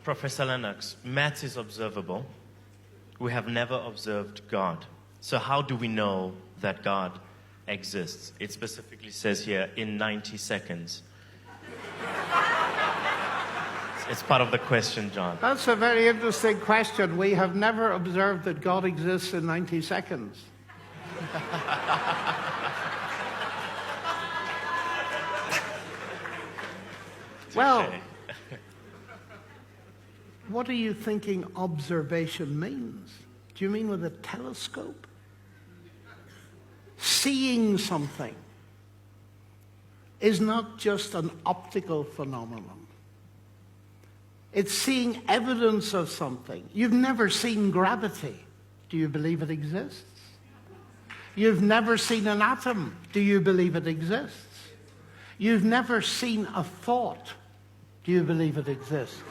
Professor Lennox, maths is observable. We have never observed God. So how do we know that God exists? It specifically says here, in 90 seconds. It's part of the question, John. That's a very interesting question. We have never observed that God exists in 90 seconds. Well, what are you thinking observation means? Do you mean with a telescope? Seeing something is not just an optical phenomenon. It's seeing evidence of something. You've never seen gravity. Do you believe it exists? You've never seen an atom. Do you believe it exists? You've never seen a thought. Do you believe it exists?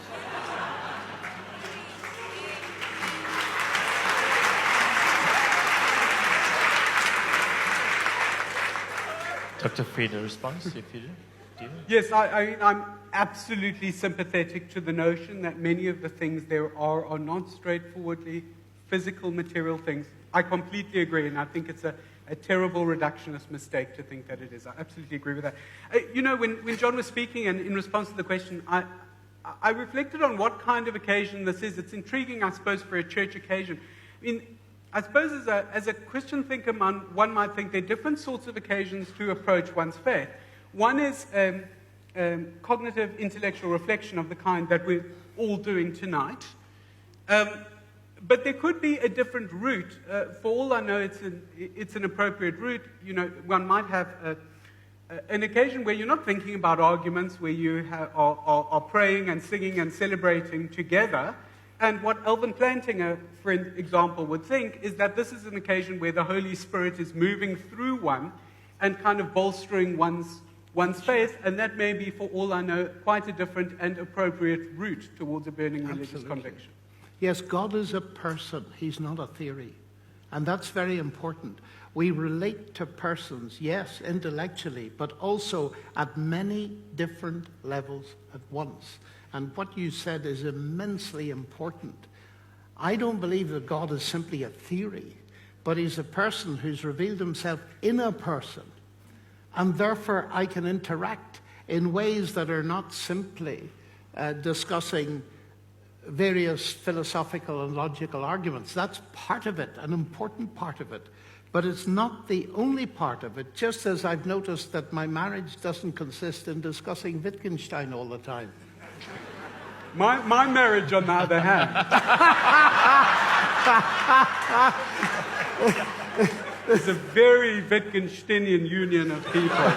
Dr. Fried, a response, if you do? Yes, I'm absolutely sympathetic to the notion that many of the things there are not straightforwardly physical, material things. I completely agree, and I think it's a terrible reductionist mistake to think that it is. I absolutely agree with that. When John was speaking, and in response to the question, I reflected on what kind of occasion this is. It's intriguing, I suppose, for a church occasion. I suppose as a Christian thinker, one might think there are different sorts of occasions to approach one's faith. One is cognitive intellectual reflection of the kind that we're all doing tonight. But there could be a different route. For all I know, it's an appropriate route. One might have an occasion where you're not thinking about arguments, where you are praying and singing and celebrating together. And what Alvin Plantinga, for example, would think is that this is an occasion where the Holy Spirit is moving through one and kind of bolstering one's faith, and that may be, for all I know, quite a different and appropriate route towards a burning religious conviction. Yes, God is a person. He's not a theory. And that's very important. We relate to persons, yes, intellectually, but also at many different levels at once. And what you said is immensely important. I don't believe that God is simply a theory, but he's a person who's revealed himself in a person. And therefore, I can interact in ways that are not simply discussing various philosophical and logical arguments. That's part of it, an important part of it. But it's not the only part of it, just as I've noticed that my marriage doesn't consist in discussing Wittgenstein all the time. My marriage, on the other hand. It's a very Wittgensteinian union of people.